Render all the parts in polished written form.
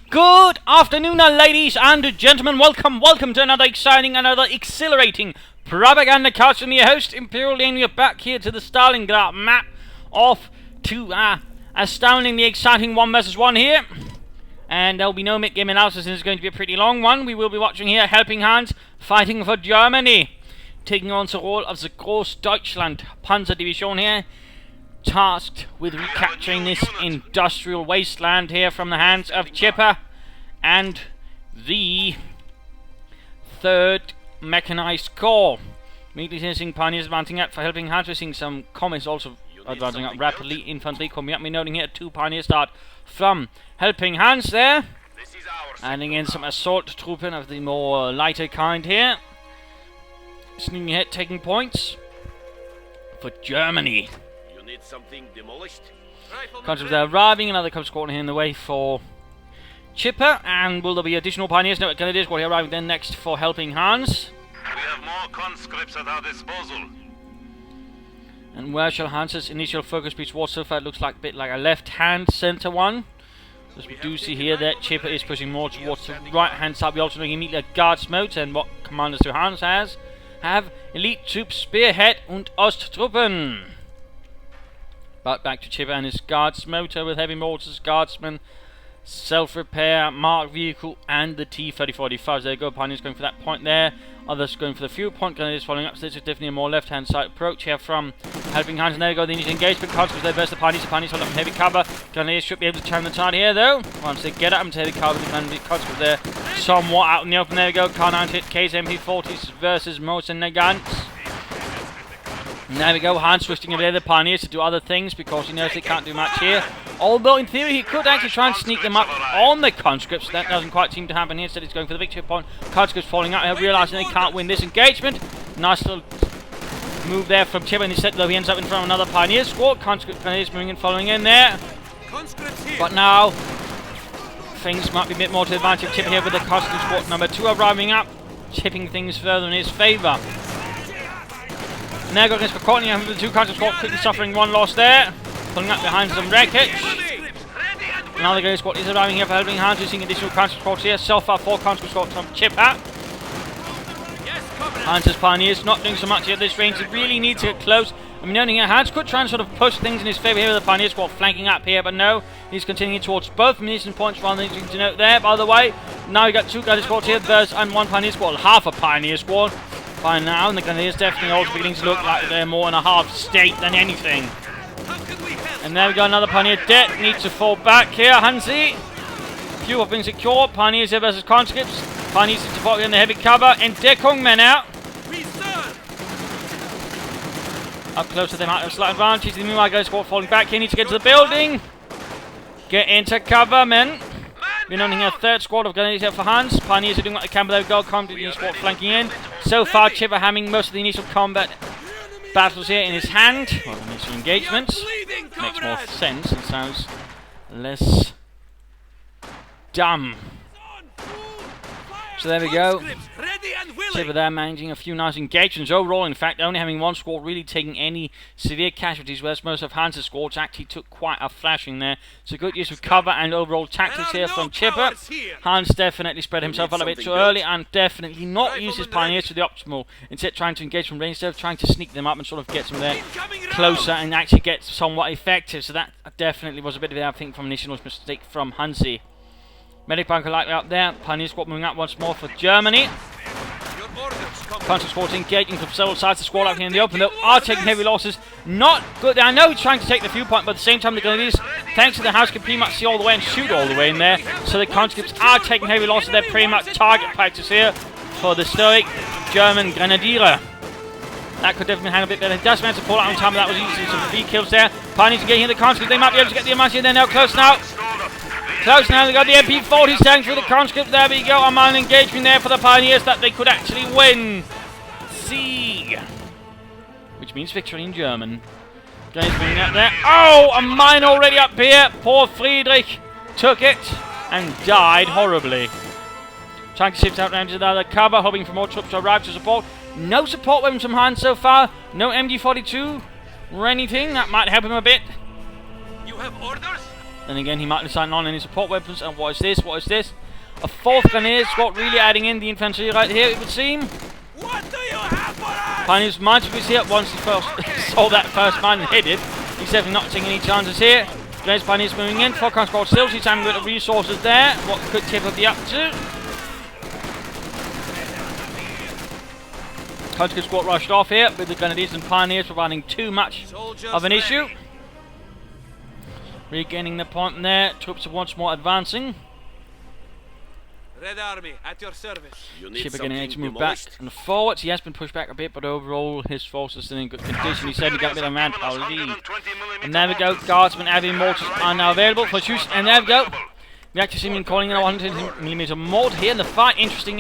Good afternoon, ladies and gentlemen. Welcome to another exciting, another exhilarating Propagandacast with me, your host, Imperial Lane. We're back here to the Stalingrad map, off to astoundingly exciting 1 vs 1 here. And there'll be no mid-game analysis, and it's going to be a pretty long one. We will be watching here Helpinghans fighting for Germany, taking on the role of the CoH2 Deutschland Panzer Division here, tasked with recapturing this industrial wasteland here from the hands of Chipper and the 3rd Mechanized Corps. Immediately seeing pioneers advancing up for Helpinghans. We're seeing some comments also advancing up rapidly. Infantry coming up. We're noting here 2 pioneers start from Helpinghans there. Adding in some assault troops of the more lighter kind here. Sneaking ahead, taking points for Germany. Need something demolished. Conscripts are arriving, another comes squad here in the way for Chipper, and will there be additional pioneers? No, Grenadier squad here arriving then next for Helpinghans. We have more conscripts at our disposal. And where shall Hans's initial focus be towards? So far it looks like a bit like a left-hand centre one. As we do see here that Chipper is pushing more towards the right-hand side. We also know immediately a guards mode, and what commanders to Hans have elite troops, Spearhead und Osttruppen. But back to Chipper and his guards motor with heavy mortars, guardsmen, self-repair, marked vehicle, and the T-3045. There you go, pioneers going for that point there. Others going for the fuel point. Grenadiers following up. So this is definitely a more left-hand side approach here from Helpinghans. And there you go, the initial engagement. Conscripts there versus the pioneers. The pioneers hold up heavy cover. Grenadiers should be able to turn the tide here though. Once they get at them to heavy cover, the conscripts there somewhat out in the open. There we go, Car-9 hit K's MP40s versus Mortar Nagants. And there we go, Hans switching over there, the pioneers to do other things because he knows they can't do much here. Although in theory he could actually try and sneak them up on the conscripts. That doesn't quite seem to happen here. Instead he's going for the victory point. Conscripts falling out, realising they can't win this engagement. Nice little move there from Chipper, and instead though he ends up in front of another pioneer squad. Conscript grenadiers moving and following in there. But now things might be a bit more to the advantage of Chipper here with the conscript squad number 2 arriving up, tipping things further in his favour. And there goes for Courtney, and the 2 conscript squad quickly suffering 1 loss there. Pulling up behind some wreckage. Another grenadier squad is arriving here for Helpinghans. We're seeing additional conscript squads here. So far 4 conscript squads from Chipper. Hans's pioneers not doing so much here at this range. They really need to get close. I mean, noting here, Hans could try and sort of push things in his favour here with the pioneer squad flanking up here, but no, he's continuing towards both munition points rather than to note there. By the way, now you got 2 grenadier squads here and 1 pioneer squad, half a pioneer squad by now, and the Grenadiers definitely also beginning to look like they're more in a half state than anything. And there we go, another pioneer dead, needs to fall back here, Hansi. Few have been secured, pioneers here versus conscripts. Pioneers to fall in the heavy cover, and Deckung men out. Up closer, they might have a slight advantage. The meanwhile, guys, squad falling back here, need to get to the building. Get into cover, men. We're on here a 3rd squad of Grenadiers here for Hans. Pioneers are doing what they can, but there we go, combat squad flanking in. So far, Chipper having most of the initial combat battles here in his hand. Well, initial engagements. Makes more sense and sounds less dumb. So there we go. Chipper there managing a few nice engagements overall. In fact, only having 1 squad really taking any severe casualties, whereas most of Hans' squads actually took quite a flashing there. So good use of cover and overall tactics here from Chipper. Hans definitely spread himself out a bit too early and definitely not use his pioneers to the optimal. Instead trying to engage from range, instead of trying to sneak them up and sort of get them there closer and actually get somewhat effective. So that definitely was a bit of, I think, from an initial mistake from Hansi. Medic bunker likely up there. Pioneer squad moving up once more for Germany. Conscript squad engaging from several sides. The squad out here in the open though are taking heavy losses. Not good. I know he's trying to take the viewpoint, but at the same time the Grenadiers, thanks to the house, can pretty much see all the way and shoot all the way in there. So the conscripts are taking heavy losses. They're pretty much target practice here for the stoic German Grenadier. That could definitely handle a bit better. He does manage to pull out on time, but that was easy. Some free kills there. Pioneers engaging the conscripts. They might be able to get the advantage. They're now close now. Close now, they got the MP40s tanks through the conscripts. There we go, a minor engagement there for the pioneers that they could actually win. Sieg! Which means victory in German. Guys moving up there. Oh, a mine already up here. Poor Friedrich took it and died horribly. Trying to shift out round to the other cover, hoping for more troops to arrive to support. No support weapons from Hans so far. No MG42 or anything. That might help him a bit. You have orders? Then again, he might decide on any support weapons. And what is this? What is this? A fourth grenadier squad, really adding in the infantry right here, it would seem. What do you have for us? Pioneers might be here once he first saw that first man and hit it. He's definitely not taking any chances here. Grenadiers, Pioneers moving in. Forecast squad still. She's having a bit of resources there. What could Chipper be up to? Conscript squad rushed off here with the Grenadiers and Pioneers providing too much of an issue. Regaining the point there. Troops are once more advancing. Red Army at your service. Chipper getting to move back and forwards. He has been pushed back a bit, but overall his forces are still in good condition. He said he got a bit of manpower lead. And there we go. Guardsmen, heavy mortars are now available for use. And there we go. We actually see him calling in a 100mm mortar here in the fight. Interesting.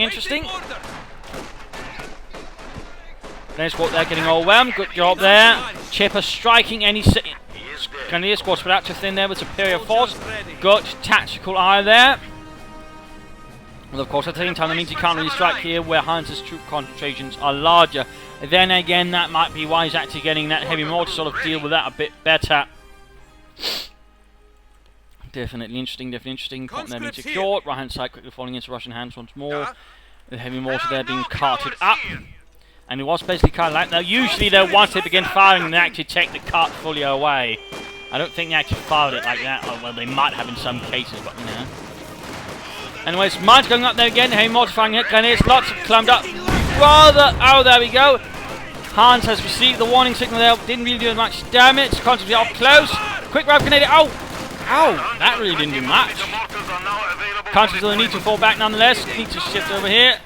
Grenadier squad there getting overwhelmed. Good job there. Chipper striking any Grenadier squad spread out too thin there with superior force. Good tactical eye there. Well, of course, at the same time, that means he can't really strike here where Heinz's troop concentrations are larger. Then again, that might be why he's actually getting that heavy mortar to sort of deal with that a bit better. Definitely interesting. Point there being secured. Right hand side quickly falling into Russian hands once more. The heavy mortar there being carted up. And it was basically carted like that. Usually, though, once they begin firing, they actually take the cart fully away. I don't think they actually fired it like that. Well, they might have in some cases, but you know. Anyways, mines going up there again. Heavy mortar firing hit grenadiers. Lots of climbed up. Oh, there we go. Hans has received the warning signal there. Didn't really do much damage. Constantly up close. Quick grab grenade. Ow! That really didn't do much. Constantly will need to fall back nonetheless. Need to shift over here.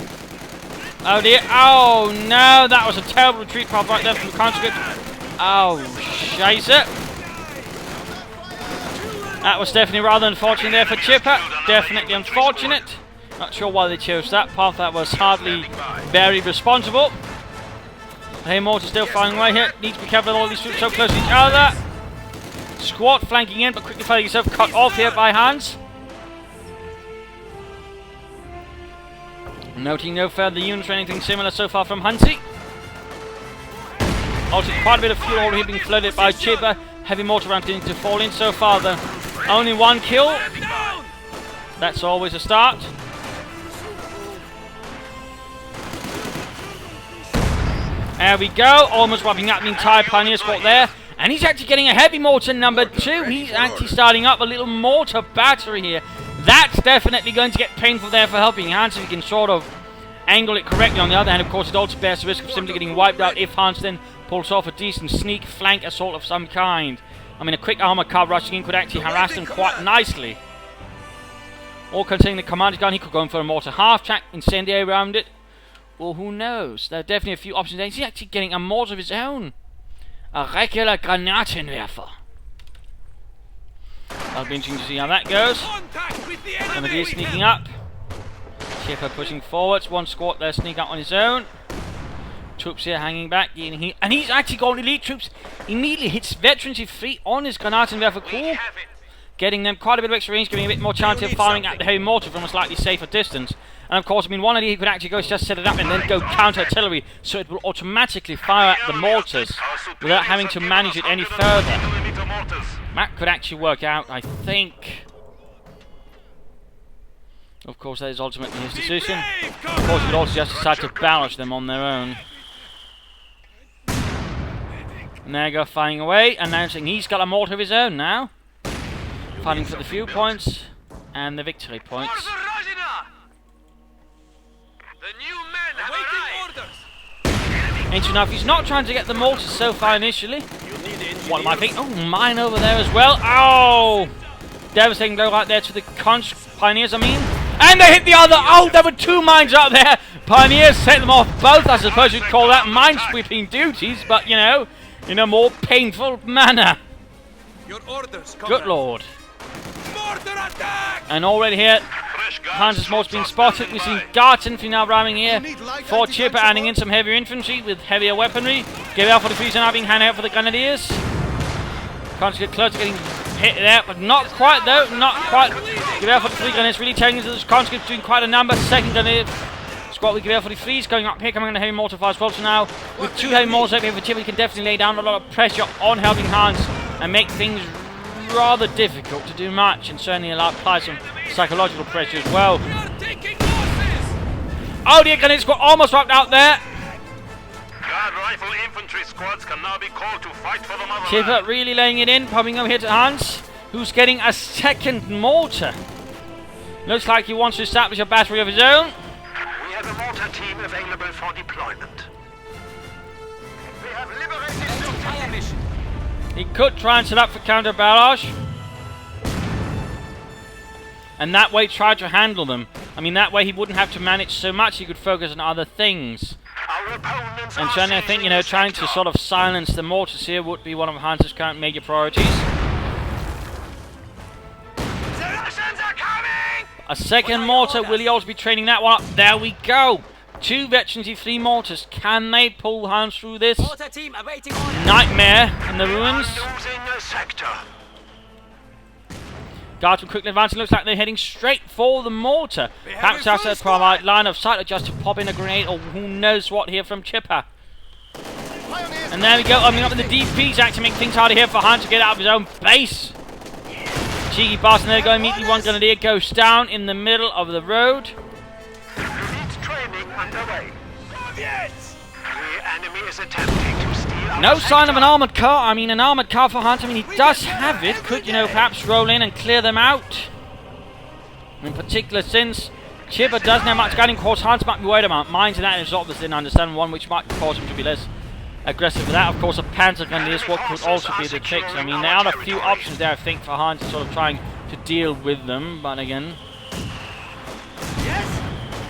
Oh dear. Oh no, that was a terrible retreat path right there from the conscript. Oh, scheiße. That was definitely rather unfortunate there for Chipper. Definitely unfortunate. Not sure why they chose that path. That was hardly very responsible. Hey, Mortar still firing away here. Needs to be careful with all these troops so close to each other. Squad flanking in, but quickly finding yourself cut off here by Hans. Noting no further units or anything similar so far from Hansi. Also, quite a bit of fuel already being flooded by Chipper. Heavy mortar round to fall in so far, though. Only one kill. That's always a start. There we go. Almost wiping out the entire Pioneer squad there. And he's actually getting a heavy mortar number 2. He's actually starting up a little mortar battery here. That's definitely going to get painful there for Helpinghans if he can sort of angle it correctly. On the other hand, of course, it also bears the risk of simply getting wiped out if Hans then pulls off a decent sneak flank assault of some kind. I mean, a quick armor car rushing in could actually harass them quite nicely. Or containing the commander's gun, he could go in for a mortar half-track, incendiary around it. Well, who knows? There are definitely a few options there. He's actually getting a mortar of his own. A regular Granatenwerfer. That'll be interesting to see how that goes. Some of these sneaking up. Chipper pushing forwards. One squad there sneak up on his own. Troops here hanging back. And he's actually got elite troops. Immediately hits veterans free on his Granatenwerfer. Cool. Getting them quite a bit of extra range, giving a bit more chance of firing at the heavy mortar from a slightly safer distance. And of course, I mean, one idea he could actually go is just set it up and then go counter-artillery, so it will automatically fire at the mortars without having to manage it any further. That could actually work out, I think. Of course, that is ultimately his decision. Of course, he could also just decide to balance them on their own. And there you go, firing away, announcing he's got a mortar of his own now. Fighting for the few points and the victory points. Interesting enough, he's not trying to get the mortars so far initially. What am I thinking? Oh, mine over there as well. Oh! Devastating blow right there to the Pioneers, I mean. And they hit the other. Oh, there were 2 mines up there. Pioneers set them off both. I suppose you'd call that mine-sweeping duties, but, you know, in a more painful manner. Your orders, good lord. Mortar attack! And already here, Hans' mortar's been spotted. We've seen Guards infantry now arriving here. For Chipper adding in some heavier infantry with heavier weaponry. Give out for the freezer now being handed out for the Grenadiers. Can't get close to getting hit there, but not quite though, not quite. Give out for the 3 Grenadiers, really taking into this conscript, doing quite a number. Second Grenadier squad with give out for the 3s going up here, coming on the heavy mortar fire as well. So now, with 2 heavy mortars up here for Chipper, he can definitely lay down a lot of pressure on Helpinghans and make things rather difficult to do much, and certainly apply some psychological pressure as well. We are taking losses! Oh, the Helpinghans got almost wiped out there. Guard rifle infantry squads can now be called to fight for the motherland. Chipper really laying it in, popping over here to Hans, who's getting a second mortar. Looks like he wants to establish a battery of his own. We have a mortar team available for deployment. We have liberated Fire mission. He could try and set up for counter barrage, and that way try to handle them. I mean, that way he wouldn't have to manage so much, he could focus on other things. our opponents. And certainly I think, you know, trying to sort of silence the mortars here would be one of Hans's current major priorities. The Russians are coming! A second mortar, will he also be training that one up? There we go! 2 veterans, 3 mortars. Can they pull Hans through this Mortar team awaiting orders. nightmare in the ruins? Losing a sector. Guards will quickly advancing. Looks like they're heading straight for the mortar. Perhaps that's a provide line of sight or just to pop in a grenade or who knows what here from Chipper. And there we go. Opening up with the DPs actually make things harder here for Hans to get out of his own base. Cheeky bastard, there we go. Immediately one grenadier goes down in the middle of the road. Elite training underway. Soviets! The enemy is attempting to steal our No sign of sector. an armoured car. I mean, an armoured car for Hans. I mean, he does have it. Could, you know, perhaps roll in and clear them out. In particular, since Chipper doesn't have much guiding course, Hans might be worried about mines and that is obviously an understandable one, which might cause him to be less aggressive with that. Of course, a panzer gun is what could also be the trick. I mean, there are a few options there, I think, for Hans to sort of trying to deal with them. But again,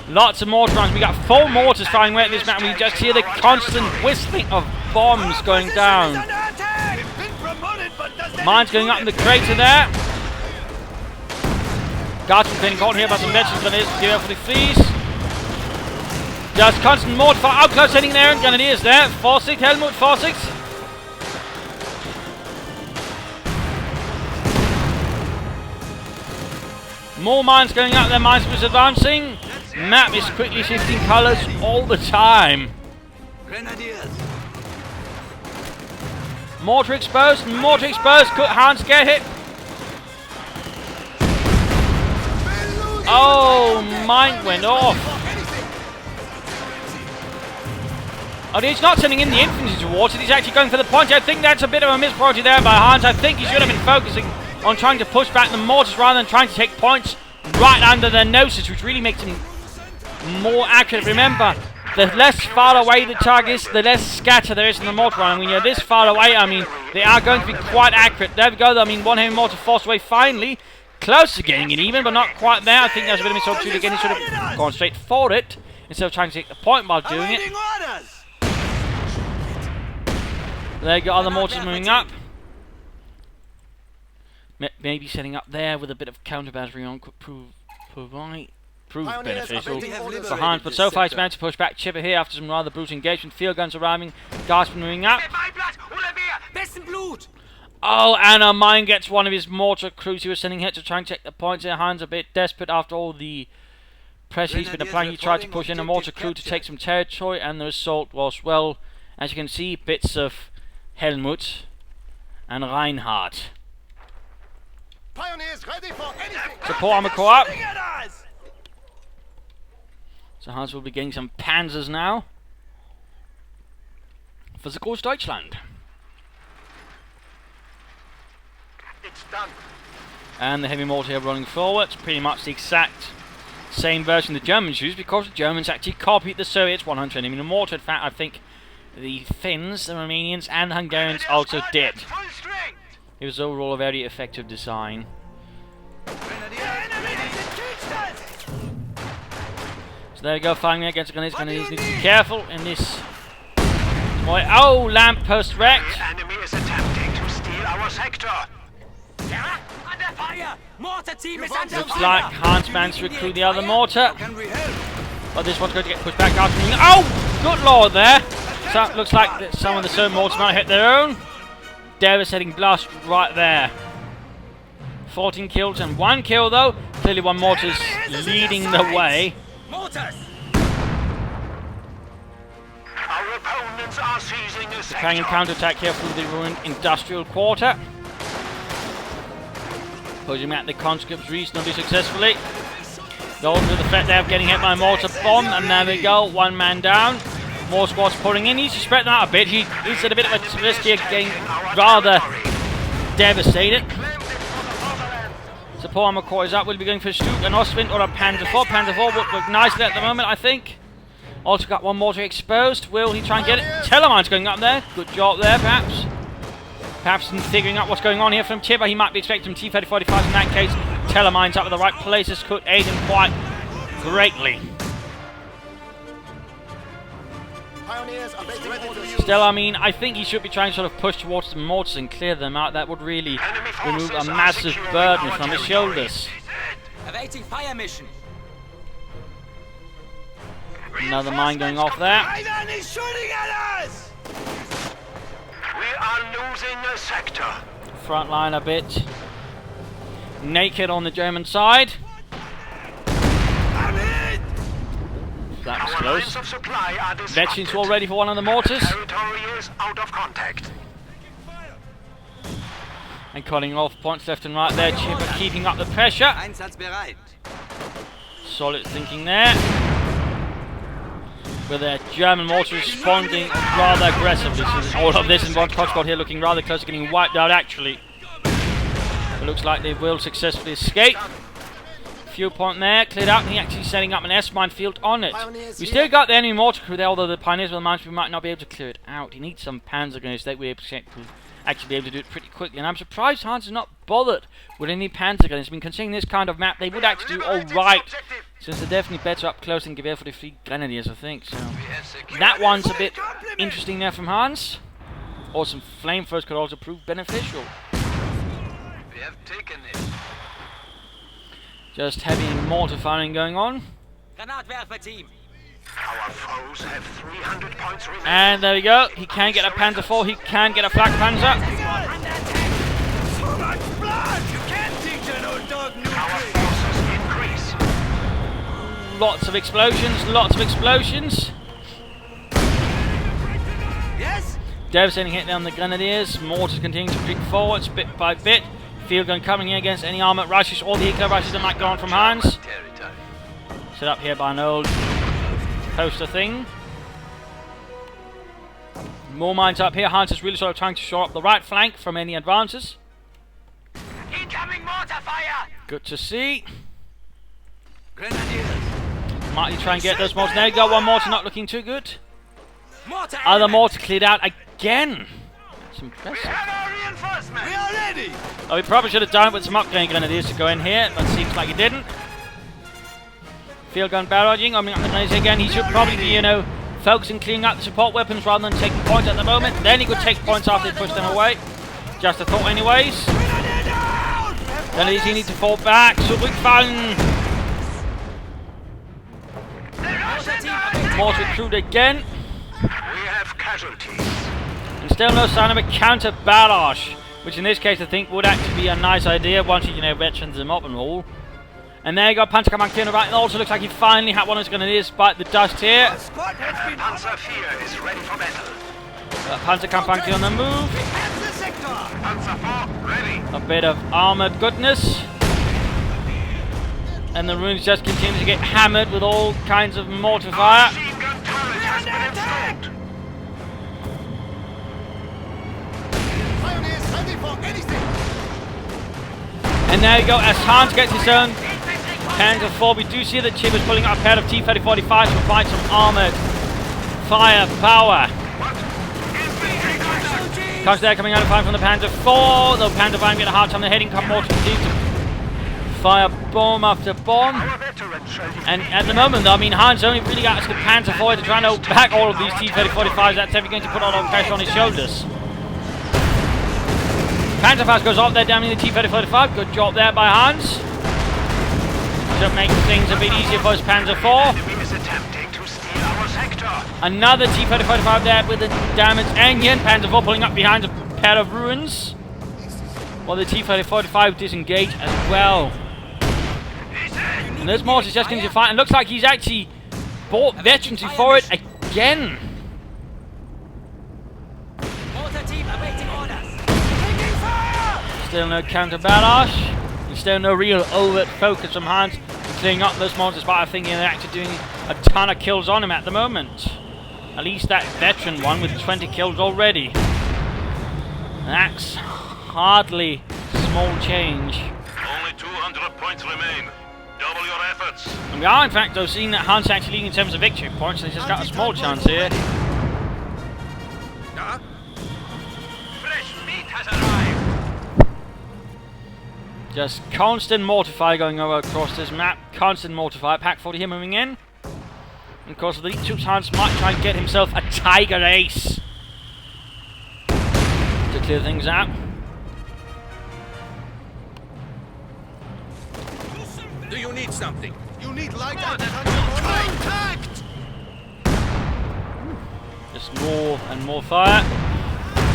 lots of mortar rounds. We got 4 mortars firing away at this map, and we just hear the constant whistling of bombs going down. Mines going up in the crater there. Guards are getting caught here by some veterans, but it is carefully freeze. Just constant mortar fire out close heading there, and grenadiers there. 4-6, Helmut, 4-6. More mines going up there, mines was advancing. Map is quickly shifting colours all the time. Grenadiers. Mortar exposed, mortar exposed. Could Hans get hit? Oh, mine went off. Oh, he's not sending in the infantry towards it. He's actually going for the point. I think that's a bit of a missed priority there by Hans. I think he should have been focusing on trying to push back the mortars rather than trying to take points right under their noses, which really makes him more accurate. Remember, the less far away the target is, the less scatter there is in the mortar run. When you're this far away, I mean, they are going to be quite accurate. There we go. I mean, one heavy mortar forced away finally. Close to getting it even, but not quite there. I think there's a bit of misopportunity again. He should have gone straight for it instead of trying to take the point while doing it. There you go, other mortars moving up. Maybe setting up there with a bit of counter battery on could prove beneficial for Hans, but so far he's managed to push back Chipper here after some rather brutal engagement. Field guns arriving, Guards moving up. Oh, and a mine gets one of his mortar crews he was sending here to try and check the points here. Hans a bit desperate after all the pressure he's been applying. He tried to push in a mortar crew to take some territory, and the result was, well, as you can see, bits of Helmut and Reinhard. Pioneers ready for anything. Support armor corps up. So Hans will be getting some panzers now for the Groß Deutschland. It's done. And the heavy mortar here running forward. It's pretty much the exact same version the Germans used, because the Germans actually copied the Soviets 120mm mortar. In fact, I think the Finns, the Romanians and the Hungarians also did. It was overall a very effective design. So there we go, firing against the grenades. Grenadiers need to be careful in this. Oh, lamppost wrecked. The enemy is attempting to steal our sector. Under fire! Mortar team is under Looks fire! like Hans managed to recruit the other mortar, Can we help? but this one's going to get pushed back after. Oh, good lord there. So it looks like that some of the Soviet mortars might hit their own. Devastating blast right there. 14 kills and 1 kill though. Clearly one mortar's leading the way. Mortars! Our opponents are seizing a sector. Trying to counterattack here through the ruined industrial quarter. Pushing at the conscripts reasonably successfully. Going to the threat there of getting hit by a mortar bomb, and there we go, one man down. More squads pouring in. He's spreading out a bit. He's at a bit of a risk here, getting rather devastated. So poor armor core is up. We'll be going for a Stuke, an Ostwind, or a Panzer 4. Panzer 4 would look nicely at the moment, I think. Also got one mortar exposed. Will he try and get it? Tellermine's going up there. Good job there, perhaps. Perhaps in figuring out what's going on here from Chipper. He might be expecting T-3045s in that case. Tellermine's up at the right places. Could aid him quite greatly. Still, I mean, I think he should be trying to sort of push towards the mortars and clear them out. That would really remove a massive burden from his shoulders. Awaiting fire mission. Another mine going off there. He's shooting at us! We are losing a sector. Front line a bit naked on the German side. I'm hit! That was Our lines close. of supply are Veterans all ready for one of the mortars. Territory is out of contact. And cutting off points left and right there. Chipper keeping up the pressure. Einsatzbereit. Solid thinking there. With their German mortar responding rather aggressively. So all of this in one squad here looking rather close to getting wiped out actually. It looks like they will successfully escape. Fuel point there, cleared out, and he actually setting up an S-mine field on it. We still got the enemy mortar crew there, although the Pioneers with the mines, we might not be able to clear it out. He needs some Panzer grenades that we're actually be able to do it pretty quickly. And I'm surprised Hans is not bothered with any Panzer grenades. I mean, considering this kind of map, they would actually do alright, since they're definitely better up close than Gewehr for the Fleet Grenadiers, I think. So that one's a bit interesting there from Hans. Or some flamethrowers could also prove beneficial. We have taken it. Just heavy mortar firing going on. Granatwerfer team. Our foes have 300 points remaining. And there we go. He can get a Panzer 4. He can get a Flak Panzer. So much blood! You can't teach an old dog new Our tricks! forces increase. Lots of explosions. Lots of explosions. Yes? Devastating hit down the Grenadiers. Mortars continue to creep forwards bit by bit. Field gun coming in against any armoured rushes or the eco rushes that might go on from Hans. Set up here by an old poster thing. More mines up here. Hans is really sort of trying to shore up the right flank from any advances. Incoming mortar fire! Good to see. Grenadiers! Might try and get those mortars. There you go. One mortar not looking too good. Mortar Other element. mortar cleared out again. That's We impressive. have our reinforcements! We are ready! Oh, we probably should have done it with some upgrade grenadiers to go in here, but seems like he didn't. Field gun barraging. I mean, the grenadiers again. He should probably be, you know, focusing cleaning up the support weapons rather than taking points at the moment. Then he could take points after they push them away. Just a thought, anyways. Grenadier down! Then he needs to fall back. Zurückfallen. Mortar recruit again. We have casualties. And still no sign of a counter barrage, which in this case I think would actually be a nice idea once you know veterans them up and all. And there you go, Panzerkampfmann clearing right. It also looks like he finally had one of his grenadiers bite the dust here. Squad has been Panzer IV is ready for battle. Panzerkampfmann on the move. Defend the sector! Panzer IV ready. A bit of armoured goodness. And the ruins just continue to get hammered with all kinds of mortar fire. Machine gun turret has been installed. Pioneers ready for anything! And there you go, as Hans gets his own Panzer 4, we do see that Chip is pulling up a pair of T-3045s to provide some armoured firepower. Comes there coming out of fire from the Panzer 4, though Panzer 5 get a hard time, the heading come more to fire bomb after bomb. Our veterans shall And at the moment, though, I mean, Hans only really got the Panzer 4 to try and hold back all of these T-3045s. That's ever going to put a lot of pressure on his shoulders. Panzer 5 goes off there, damning the T-3045. Good job there by Hans. To make things a bit easier for his Panzer 4. enemy is attempting to steal our sector. Another T-3045 there with a damaged engine. Panzer 4 pulling up behind a pair of ruins. While the T-3045 disengage as well. And there's mortars just going to fight. And looks like he's actually bought veterans for it again. Mortar team awaiting orders! Taking fire! Still no counter barrage. There's still no real overt focus from Hans clearing up those monsters, but I think they're actually doing a ton of kills on him at the moment. At least that veteran one with 20 kills already. That's hardly small change. Only 200 points remain. Double your efforts. And we are in fact though seeing that Hans actually leading in terms of victory points, so he's just got a small chance here. Fresh meat has arrived. Just constant mortar fire going over across this map. Constant mortar fire. Pack 40 here moving in. And of course, the elite troops, Hans might try and get himself a Tiger Ace to clear things out. Do you need something? You need light contact! Just more and more fire.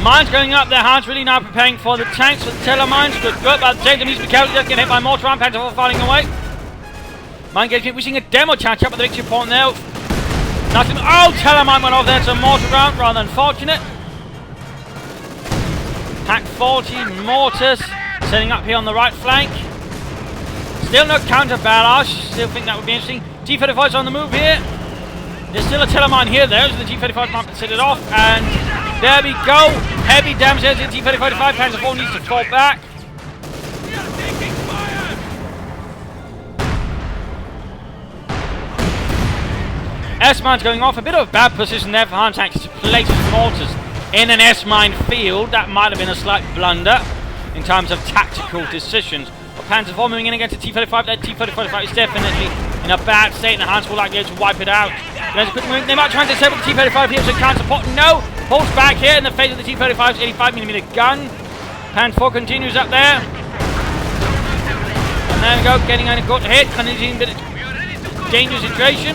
Mines going up there. Hans really now preparing for the tanks with the telemines. Good, but at the same time, needs to be careful. Just get hit by mortar and Panther firing away. Mine engagement. We're seeing a demo chance up at the victory point there. Nothing. Oh, telemine went off there to mortar round, rather unfortunate. Pack 40 mortars setting up here on the right flank. Still no counter barrage. Still think that would be interesting. T-35's on the move here. There's still a telemine here though, so the T-35 might set it off, and there we go. Heavy damage there to the T-35. Panzer IV needs to fall back. We are taking fire! S-mine's going off. A bit of a bad position there for Hans actually to place his mortars in an S-mine field. That might have been a slight blunder in terms of tactical decisions. But Panzer IV moving in against the T-35. That T-35 is definitely in a bad state, and the Hans will likely be able to wipe it out. There's a quick move. They might try and disable the T-35 here, so counter support. No! Pulls back here in the face of the T-35's 85mm gun. Panzer IV continues up there. And there we go, getting a good hit. And he's in a bit of dangerous situation.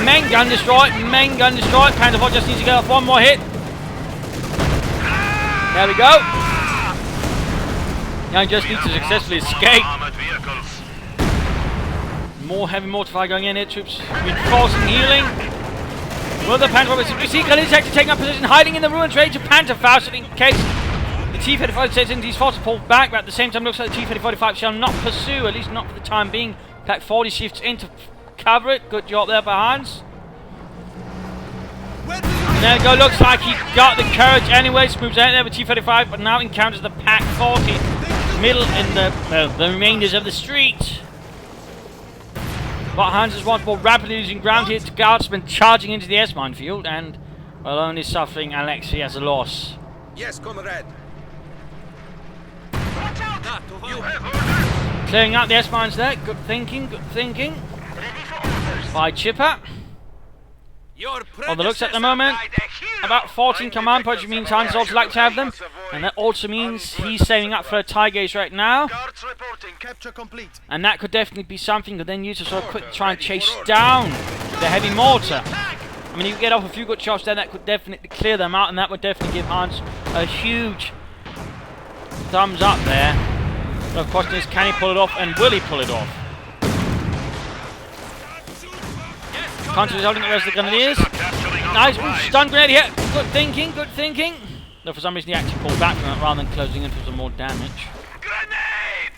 Main gun destroyed. Main gun destroyed. Panzer IV just needs to get off one more hit. There we go. Now he just needs to successfully escape. More heavy mortar fire going in here. Troops reinforcing, healing. Will the Panther IV? We see Grenadiers actually taking up position, hiding in the ruined range of Panther Faust in case the T-35 sets in. These forces pull back, but at the same time looks like the T-35 shall not pursue, at least not for the time being. Pack 40 shifts in to cover it. Good job there by Hans. There we go. Looks like he got the courage anyway. Moves out there with T-35, but now encounters the Pack 40 middle in the remainders of the street. But Hans is once more rapidly losing ground here to Guardsmen charging into the S-mine field, and well, only suffering Alexei as a loss. Yes, comrade. Watch out! You have orders. Clearing out the S-mines there. Good thinking, good thinking. Ready for orders. By Chipper. Your On the looks at the moment, about 14 command points, which means Hans also like to have them. And that also means he's saving up for a Tiger Ace right now. Guards reporting. Capture complete. And that could definitely be something that then use to sort of quick try and chase down the heavy mortar. I mean, if you get off a few good shots there, that could definitely clear them out, and that would definitely give Hans a huge thumbs up there. But of course, is can he pull it off, and will he pull it off? Contra is holding the rest of the Grenadiers. Nice, stun grenade here. Good thinking, good thinking. Though for some reason he actually pulled back from that rather than closing in for some more damage. Grenade!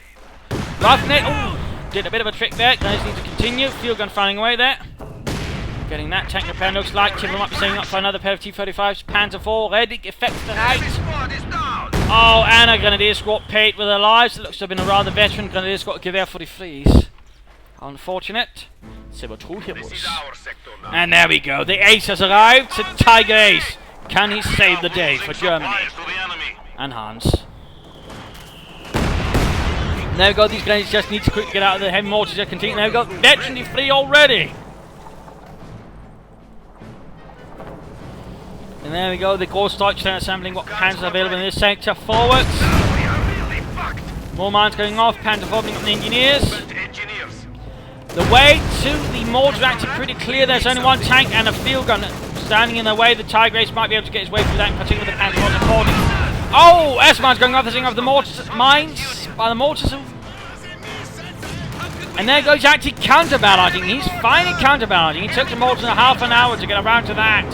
Grenade, ooh, did a bit of a trick there. Grenadiers need to continue. Field gun firing away there. Getting that tank repair looks like. Chipper might be setting up for another pair of T-35s. Panzer IV ready, effects the right. Squad is down! Oh, and a Grenadier squad paid with their lives. It looks to have been a rather veteran Grenadier squad Gewehr for the freeze. Unfortunate. This is our sector now. And there we go. The ace has arrived to Tiger Ace. Can he save the day for Germany? And Hans. There we go. These Grenadiers just need to quickly get out of the heavy mortars. Just continue. There we go. Veteran free already. And there we go. The Ghost Deutsch assembling what panzers are available in this sector. Forwards. More mines going off. Panzer opening up the engineers. The way to the mortar is actually pretty clear. There's only one tank and a field gun standing in the way. The Tiger Ace might be able to get his way through that, in particular the Panzer supporting. Oh, S-mine's going off the thing of the mortars, mines by the mortars. And there goes actually counterbarraging. He's finally counterbarraging. He took the mortars in half an hour to get around to that.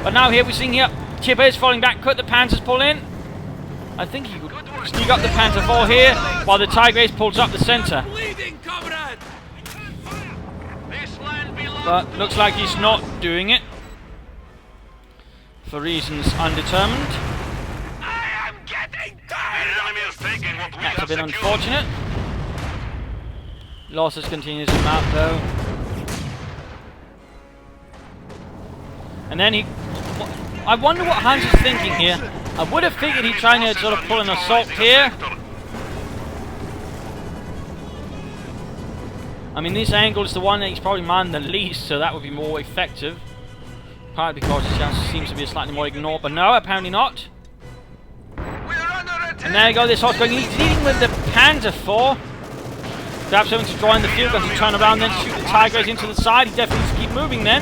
But now here we're seeing here, Chipper is falling back. Could the Panzers pull in? I think he could sneak up the Panther 4 here, while the Tigris pulls up the centre. Bleeding, comrade! This land belongs But looks like he's not doing it. For reasons undetermined. I am getting tired! The enemy is taking what we That's a have bit secured. unfortunate. Losses continues to mount though. And then he... I wonder what Hans is thinking here. I would have figured he'd try to sort of pull an assault here. I mean, this angle is the one that he's probably manned the least, so that would be more effective. Partly because it just seems to be slightly more ignored, but no, apparently not. And there you go, this horse going, he's leading with the Panther 4. Perhaps having to join the field, but to turn around then shoot the Tigers into the side. He definitely needs to keep moving then.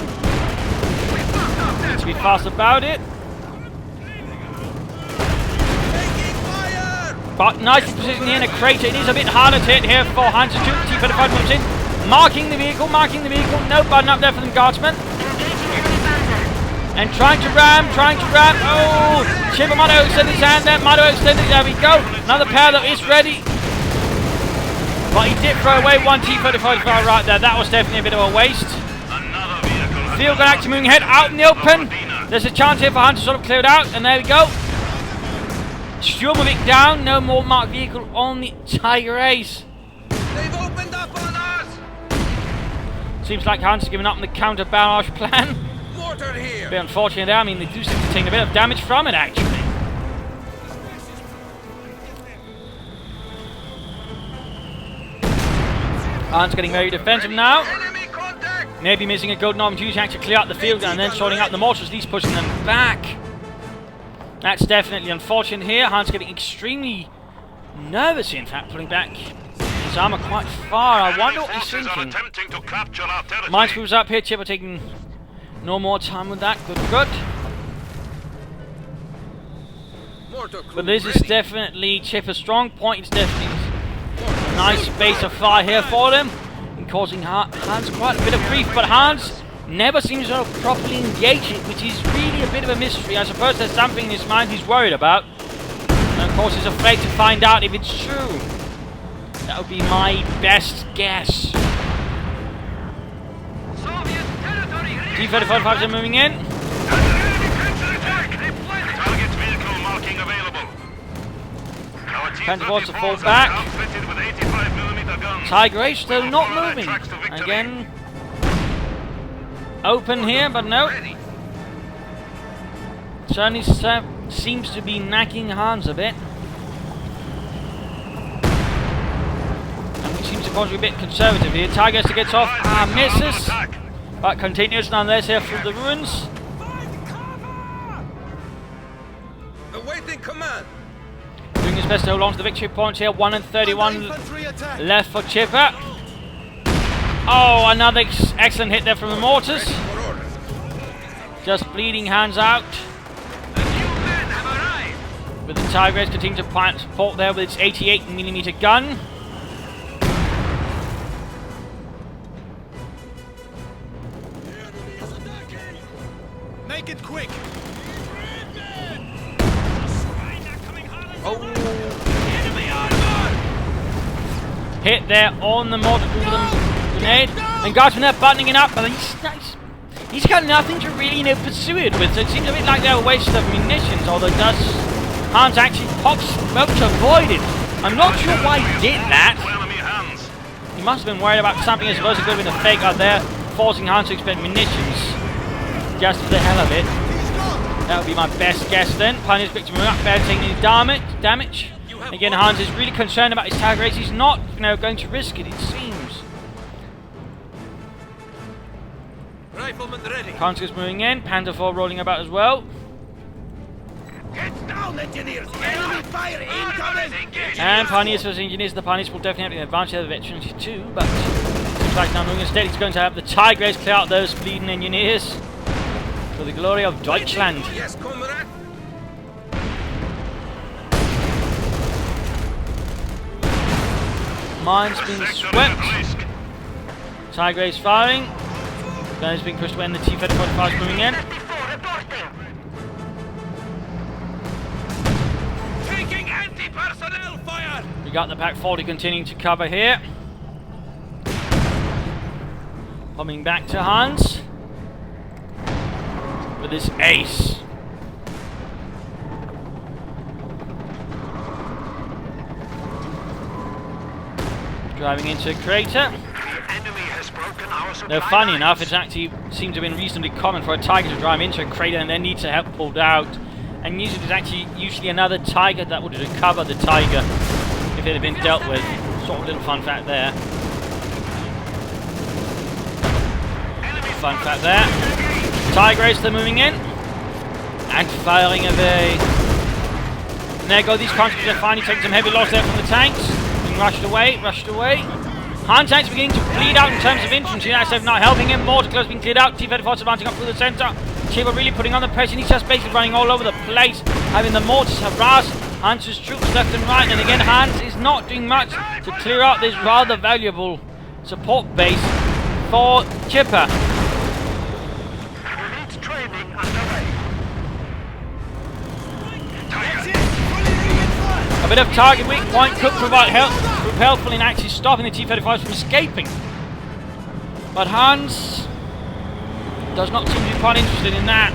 Needs to be fast about it. But nicely positioned here in a crater. It is a bit harder to hit here for Hans to shoot. T-35 moves in. Marking the vehicle. No button up there for the guardsman. And trying to ram. Oh! Chipper might have extended his hand there. There we go. Another pair that is ready. But he did throw away one T-35 right there. That was definitely a bit of a waste. Field gun actually moving ahead out in the open. There's a chance here for Hans to sort of clear it out. And there we go. Sturmovik down. No more marked vehicle on the Tiger Ace. They've opened up on us! Seems like Hans has given up on the counter barrage plan. Mortar here! A bit unfortunate there. I mean, they do seem to take a bit of damage from it actually. Hans getting very defensive now. Enemy contact! Maybe missing a golden opportunity to actually clear out the field and then sorting out the mortars, at least pushing them back. That's definitely unfortunate here. Hans getting extremely nervous, in fact, pulling back his armor quite far. I wonder what he's thinking. Mines moves up here. Chipper taking no more time with that. Good. But this is definitely Chipper's strong point. It's definitely a nice base of fire here for them, and causing Hans quite a bit of grief. But Hans never seems to properly engage it, which is really a bit of a mystery. I suppose there's something in his mind he's worried about. And of course he's afraid to find out if it's true. That would be my best guess. T-35s are moving in. Panther 4 to fall back. Tiger Ace still not moving. Again. Open here, but no. Certainly seems to be knacking Hans a bit. And he seems to be a bit conservative here. Tiger to get off. Misses. But continues nonetheless here through the ruins. Awaiting command! Doing his best to hold on to the victory points here. 1 and 31 left for Chipper. Oh, another excellent hit there from the mortars. Just bleeding Hans out. But the Tigers continue to support there with its 88mm gun. Make it quick. Oh. Hit there on the mortar grenade. And guardsmen there buttoning it up, but he's got nothing to really pursue it with, so it seems a bit like they're a waste of munitions, although Hans actually pops smoke to avoid it. I'm not sure why he did that. He must have been worried about something. I suppose it could have been a fake out there, forcing Hans to expend munitions just for the hell of it. That would be my best guess then. Pioneer's victim up there taking any damage. Again, Hans is really concerned about his tag race. He's not going to risk it, it seems. Rifleman ready. Hans moving in. Panther 4 rolling about as well. Get down, engineers! Enemy fire incoming! And Pioneers versus Engineers. The Pioneers will definitely have the advantage of the veterans too, but looks like now instead he's going to have the Tigers clear out those bleeding Engineers for the glory of Deutschland. Yes, comrade! Mines being swept. Tigers firing. Guns being pushed away and the T-35 is moving in. Taking anti-personnel fire! We got the Pack 40 continuing to cover here. Coming back to Hans with his ace. Driving into a crater. Now, funny enough, it's actually seems to have been reasonably common for a tiger to drive into a crater and then need to help pulled out. And usually there's actually another tiger that would recover the tiger if it had been dealt with. Sort of a little fun fact there. Fun fact there. Tiger race, they're moving in and firing away. And there go these conscripts are finally taking some heavy loss there from the tanks. Being rushed away. Hans tanks beginning to bleed out in terms of infantry. SF not helping him. Mortar close being cleared out. T-34 advancing up through the centre. Chipper really putting on the pressure. He's just basically running all over the place, having the mortars harass Hans's troops left and right. And again, Hans is not doing much to clear out this rather valuable support base for Chipper. Elite training underway. A bit of target weak point could prove helpful in actually stopping the T-35s from escaping. But Hans does not seem to be quite interested in that,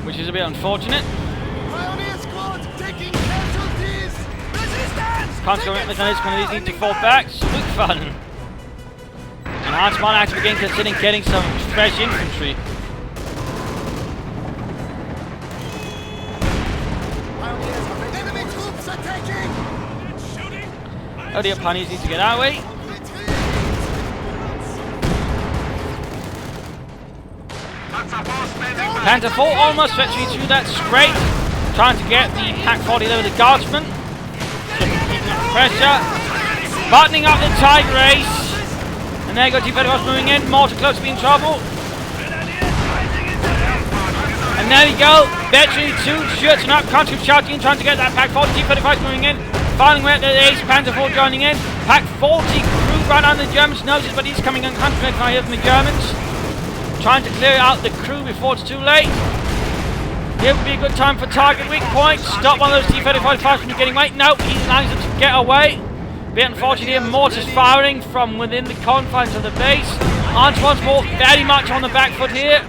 which is a bit unfortunate. Pioneer squad taking casualties! Resistance! Conscript mechanism when these need to fall back. Salute fun. And Hans might actually begin considering getting some fresh infantry. Enemy troops attacking! Oh dear, Pioneers need to get our way. Panther 4 almost stretching through that scrape, trying to get the Pack 40 there with the guardsmen. Pressure, buttoning up the tide race, and there you go, T-35 moving in. Mortar close to be in trouble. And there we go, veteran 2 shooting up, conscript shouting, trying to get that Pack 40. T-35 moving in, firing away at the ace. Panther 4 joining in. Pack 40 crew right on the Germans' noses, but he's coming uncontrolled now here from the Germans. Trying to clear out the crew before it's too late. Here would be a good time for target weak point. Stop one of those T-35 fighters from getting away. No, he allows them to get away. Bit unfortunate here. Mortar's firing from within the confines of the base. Hans once more very much on the back foot here.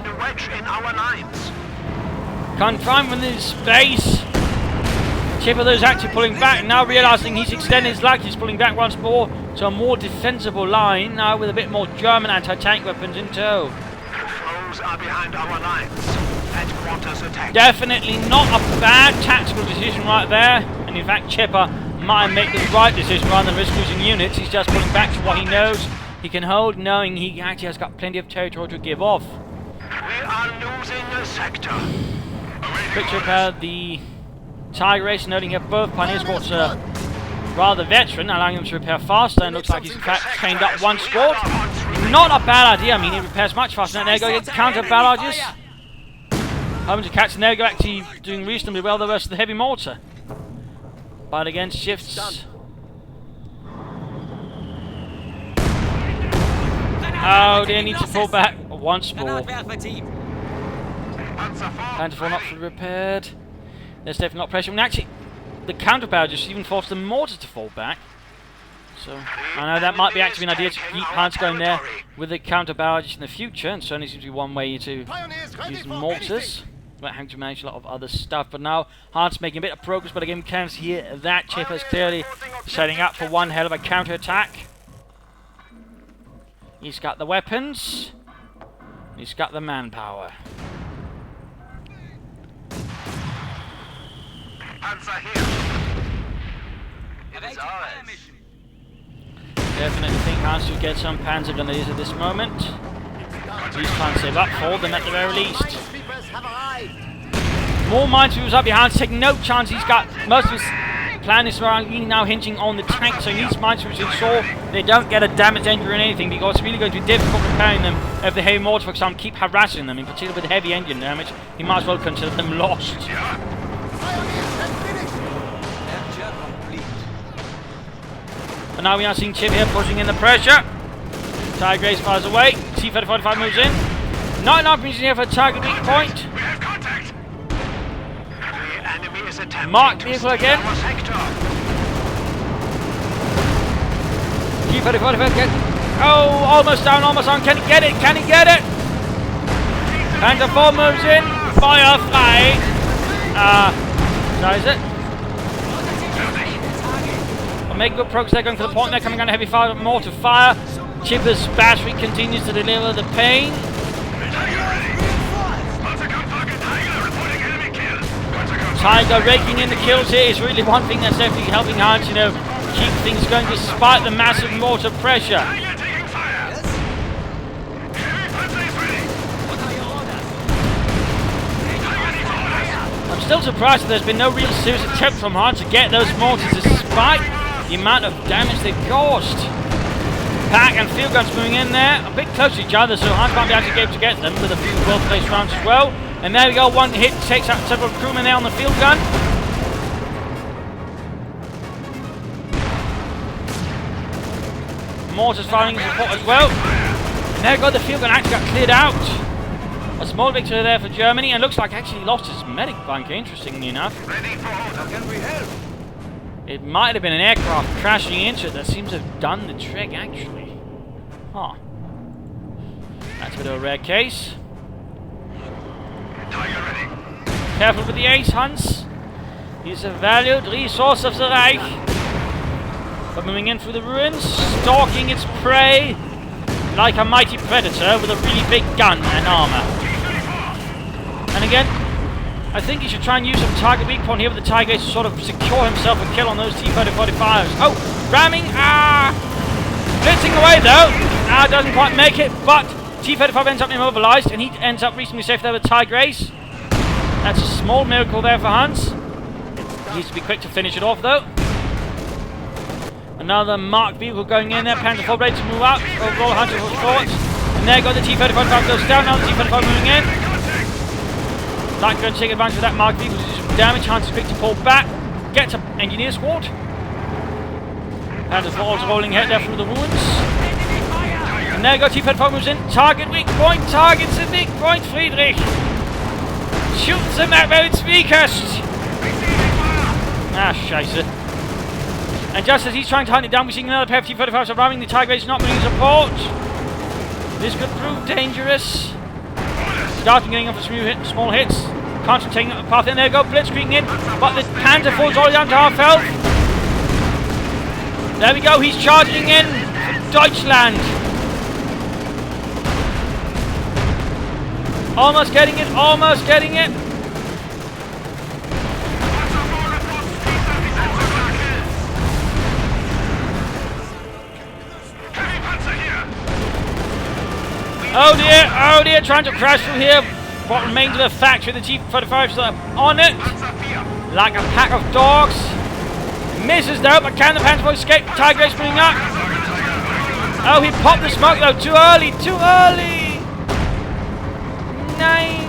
Confined within his space. Chipper is actually pulling back. Now realising he's extending his lag, he's pulling back once more to a more defensible line. Now with a bit more German anti-tank weapons in tow. Are behind our lines. Headquarters attack. Definitely not a bad tactical decision right there. And in fact, Chipper might make the right decision rather than risk losing units. He's just pulling back to what he knows he can hold, knowing he actually has got plenty of territory to give off. We are losing a sector. Picture of the Tiger race, noting here both Pioneer squads are rather veteran, allowing them to repair faster, and looks like he's in fact trained up one squad. Not a bad idea. I mean, he repairs much faster. And there you go, get counter barrages. Home to catch, and there you go, actually doing reasonably well the rest of the heavy mortar. But again, shifts. Oh, they need to pull back once more. Panther 4 not fully repaired. There's definitely not pressure. And actually, the counter barrages even forced the mortar to fall back. So, I know that might be actually an idea to keep Hans going there with the counter barrages in the future, and certainly seems to be one way to use mortars. But having to manage a lot of other stuff. But now Hans making a bit of progress, but again we can see here that Chipper is clearly setting up for one hell of a counter attack. He's got the weapons, he's got the manpower. Panzer here. It is ours. Definitely think Hans should get some panzer grenadiers at this moment. He's trying to save up for them at the very least. More minesweepers up behind, taking no chance. He's got most of his plan is now hinging on the tank, so he needs minesweepers to ensure they don't get a damaged engine or anything, because it's really going to be difficult repairing them if the heavy mortar, for example, keep harassing them, in particular with heavy engine damage. He might as well consider them lost. And now we are seeing Chip here pushing in the pressure. Tiger Race fires away. T-35 moves in. Not enough munition here for a target weak point. We have contact. The enemy is attacking. attempting Mark to vehicle steal again. our sector. T-35, get. Oh, almost down, almost on. Can he get it? Can he get it? Panther 4 moves in. Fire frei. That is it. We'll make good progress there, going for the point. They're coming on heavy fire, mortar fire. Chipper's battery continues to deliver the pain. Tiger raking in the kills here is really one thing that's definitely helping Hans, you know, keep things going despite the massive mortar pressure. I'm still surprised that there's been no real serious attempt from Hans to get those mortars despite the amount of damage they've caused. Pack and field guns moving in there, a bit close to each other, so Hans might be able to get them with a few well-placed rounds as well. And there we go, one hit takes out several crewmen there on the field gun. Mortars firing support as well. And there we go, the field gun actually got cleared out. A small victory there for Germany, and looks like actually lost his medic bunker, interestingly enough. Ready for order. Can we help? It might have been an aircraft crashing into it that seems to have done the trick, actually. Huh. That's a bit of a rare case. Tiger ready. Careful with the ace, Hans. He's a valued resource of the Reich. But moving in through the ruins, stalking its prey like a mighty predator with a really big gun and armor. And again, I think he should try and use some target weak point here with the Tiger to sort of secure himself a kill on those T-35s. Oh, ramming! Blitzing away though! Doesn't quite make it, but T-35 ends up immobilized and he ends up reasonably safe there with Tiger Ace. That's a small miracle there for Hans. Needs to be quick to finish it off though. Another Mark vehicle going in there, Panther 4 ready to move up. Overall, Hans goes forward. And there goes the T-35 goes down, now the T-35 moving in. Like going to take advantage of that Mark vehicle to do some damage. Hans is quick to pull back. Gets an engineer squad. Panther 4 is rolling ahead there through the ruins. And there goes T-35 moves in. Target weak point, targets a weak point, Friedrich. Shoots him at where it's weakest. Scheiße. And just as he's trying to hunt it down, we're seeing another pair of T-35s arriving. The Tiger is not moving support. This could prove dangerous. Starting getting off a small hits. Concentrating on the path. And there we go, blitzkrieging in. But the Panther falls all down to half health. There we go, he's charging in for Deutschland. Almost getting it, almost getting it. Oh dear, trying to crash through here. What remains of the factory, the T-35s are on it. Like a pack of dogs. Misses though, but can the Panther escape? Tiger Ace spinning up. Oh, he popped the smoke though, too early, too early. 9.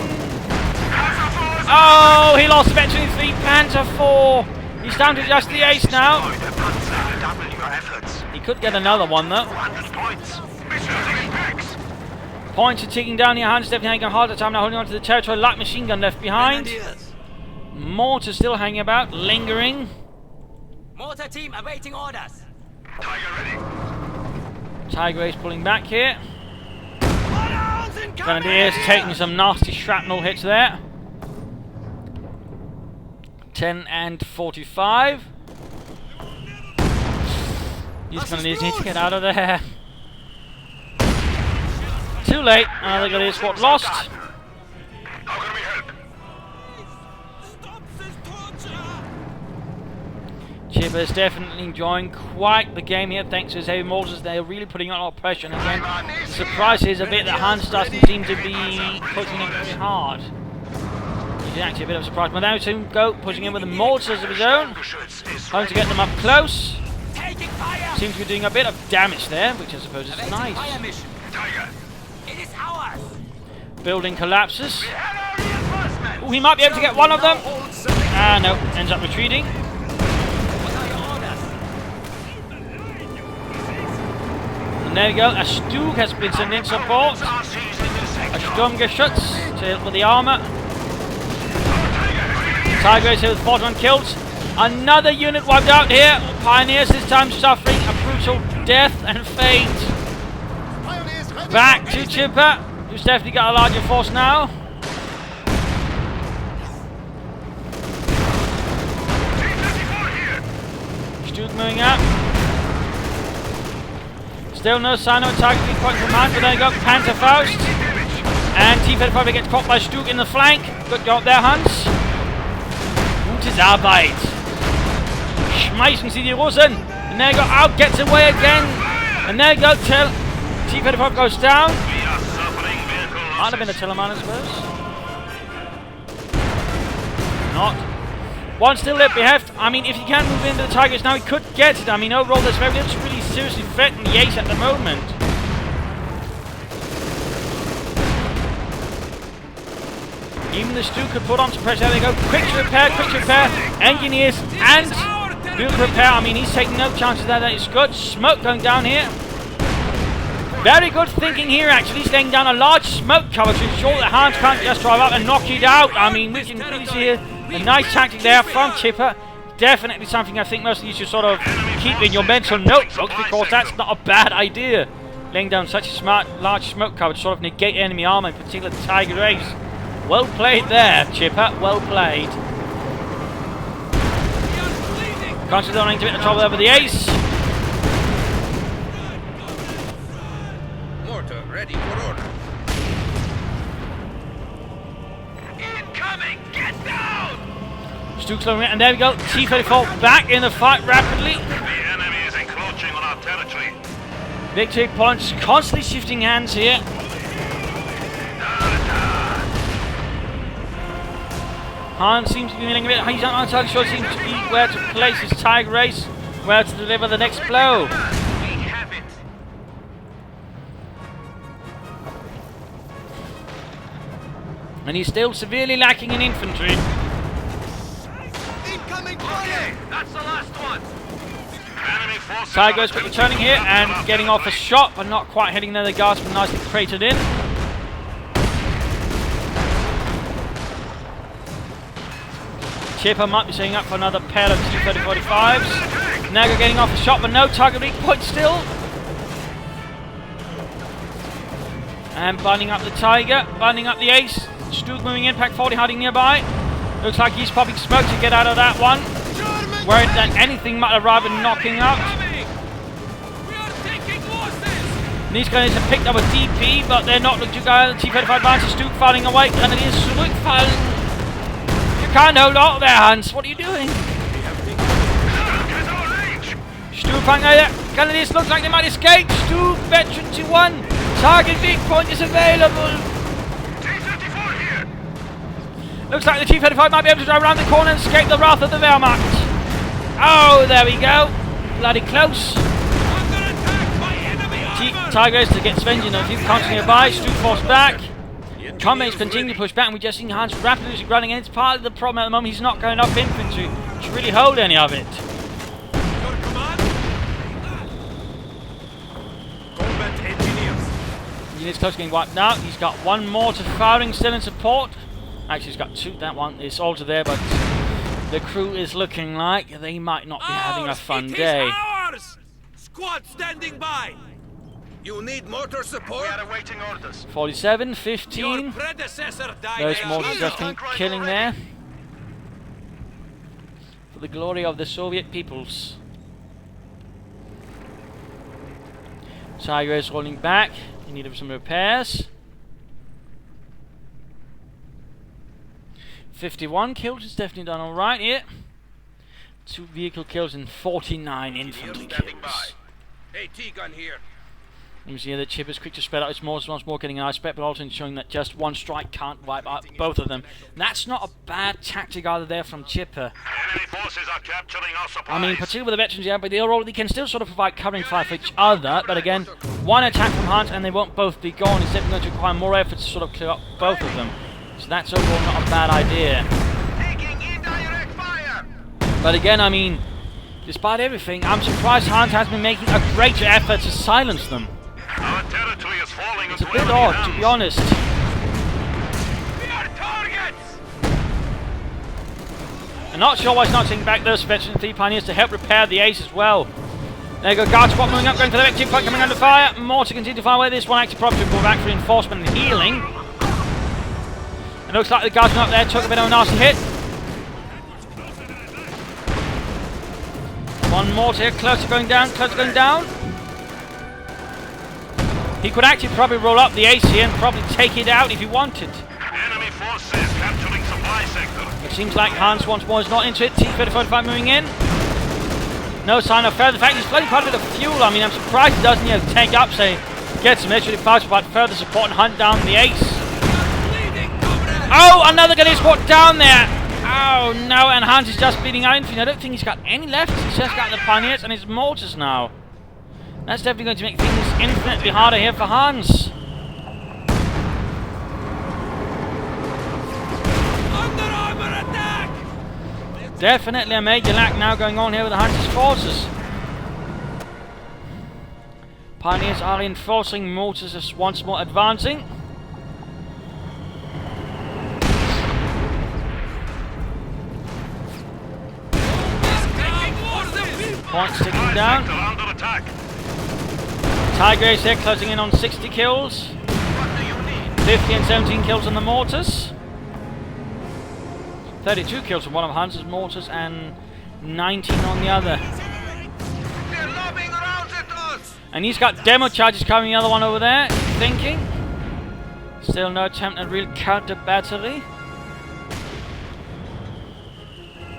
Oh, he lost eventually 3 Panther 4. He's down to just the ace now. He could get another one though. Points are ticking down here. Hans definitely having a harder time now holding on to the territory. Light machine gun left behind. Mortar still hanging about, lingering. Mortar team awaiting orders. Tiger ready. Tiger Ace pulling back here. Grenadiers taking some nasty shrapnel hits there. 10 and 45. These Grenadiers need to get out of there. Too late. Another Grenadier squad lost. How can we help? Chipper is definitely enjoying quite the game here thanks to his heavy mortars. They're really putting on a lot of pressure, and again, the surprise is a bit that Hans doesn't seem to be pushing it very hard. Which is actually a bit of a surprise. But now to go pushing in with the mortars of his own. Trying to get them up close. Seems to be doing a bit of damage there, which I suppose is nice. Tiger. It is ours. Building collapses. Oh, he might be able to get one of them. No, ends up retreating. And there we go, a Stug has been sent in support. A Sturmgeschütz to help with the armour. Tigers here with 41 kills. Another unit wiped out here. Pioneers this time suffering a brutal death and fate. Pioneers ready Back for to anything. Chipper, who's definitely got a larger force now. Stuke moving up. Still no sign of a target being pointed from hand, but there you go, Panzerfaust. And T-35 gets caught by Stuke in the flank. Good job there, Hans. Gutes Arbeit. Schmeißen Sie die Russen. And there you go, out, gets away again. And there you go, T-35 goes down. Might have been a Telemann, I suppose. Not. One still left beheft. I mean, if he can move into the Tigers now, he could get it. I mean, overall, there's very little to really seriously threaten the ace at the moment. Even the Stu could put on some pressure. There they go. Quick to repair. Engineers and build repair. I mean, he's taking no chances there. That is good. Smoke going down here. Very good thinking here, actually. He's laying down a large smoke cover to ensure that Hans can't just drive up and knock it out. I mean, we can really see here a nice tactic there from Chipper. Definitely something I think most of you should sort of keep in your mental notebook, because that's not a bad idea. Laying down such a smart, large smoke cover to sort of negate enemy armor, in particular the Tiger Ace. Well played there, Chipper. Well played. Constantly running into a bit of trouble over the Ace. Mortar ready for order. Incoming! Get down! Stuke slowing it, and there we go. T-34 back in the fight rapidly. The enemy is encroaching on our territory. Victory points constantly shifting hands here. Hans seems to be feeling a bit. He's not entirely sure. Seems to be where to place his Tiger Race, where to deliver the next blow. We have it. And he's still severely lacking in infantry. Incoming fire! That's the last one. Enemy forces Tigers quickly turning here and getting off a shot, but not quite hitting there. The guards but nicely cratered in. Chipper might be setting up for another pair of T-30-45s. Naga getting off a shot, but no target weak point still. And binding up the Tiger, binding up the Ace. Stuke moving in, Pack 40 hiding nearby. Looks like he's popping smoke to get out of that one. Worried that anything might arrive and knocking out. And these guys have picked up a DP, but they're not looking to go. The T-35 bounces, Stuke firing away, and it is Stuke firing. You can't hold on there, Hans. What are you doing? Stuke firing there. Canadians look like they might escape. Stuke, veteran to one. Target big point is available. T-34 here. Looks like the T-35 might be able to drive around the corner and escape the wrath of the Wehrmacht. Oh, there we go. Bloody close. Tigers to get Svenja and a few counts nearby. Stuke forced back. Commates continue to push back, and we just seen Hans rapidly losing ground, and it's part of the problem at the moment. He's not going enough infantry to really hold any of it. Combat engineers. Units close to getting wiped out. He's got one mortar firing still in support. Actually, he's got two. That one is also there, but the crew is looking like they might not be having a fun day. Ours! Squad standing by. You need mortar support? We are awaiting orders. 47, Your 15. predecessor died. Those mortars Shield. just been killing there. For the glory of the Soviet peoples. Tiger is rolling back in need of some repairs. 51 kills is definitely done alright here. 2 vehicle kills and 49 infantry kills. AT gun here. You can see here that Chip is quick to spread out his mortars once more, getting an eye spec, but also showing that just one strike can't wipe out both of them. And that's not a bad tactic either there from Chipper. Enemy forces are capturing our supplies. I mean, particularly with the veterans, yeah, but they can still sort of provide covering fire for each other. But again, one attack from Hans and they won't both be gone. It's definitely going to require more effort to sort of clear up both of them. So that's overall not a bad idea. Taking indirect fire. But again, I mean, despite everything, I'm surprised Hans has been making a greater effort to silence them. Our territory is falling. It's a bit odd, to be honest. We are targets. I'm not sure why he's not taking back those veteran 3 pioneers to help repair the ace as well. There you go, guard squad moving up, going for the victory point, coming under fire. Mortar continue to fire away. This one active probably to go back for reinforcement and healing. It looks like the guardsman up there took a bit of a nasty hit. One mortar here, closer going down, closer going down. He could actually probably roll up the ace here and probably take it out if he wanted. Enemy forces capturing supply sector. It seems like Hans once more is not into it. T-35 moving in. No sign of further. In fact, he's flooding quite a bit of fuel. I mean, I'm surprised he doesn't take up, say, get some military fights, but further support and hunt down the ace. Oh, another gun is squad down there. Oh, no, and Hans is just bleeding out infantry. I don't think he's got any left. He's just got the pioneers and his mortars now. That's definitely going to make things infinitely harder here for Hans. Under armor attack! Definitely a major lack now going on here with the Hans' forces. Pioneers are reinforcing, mortars is once more advancing. Points ticking down. Under attack. Tigers here closing in on 60 kills. 50 and 17 kills on the mortars. 32 kills from one of Hans' mortars and 19 on the other. They're lobbing around at us! And he's got demo charges coming, the other one over there, thinking. Still no attempt at real counter battery.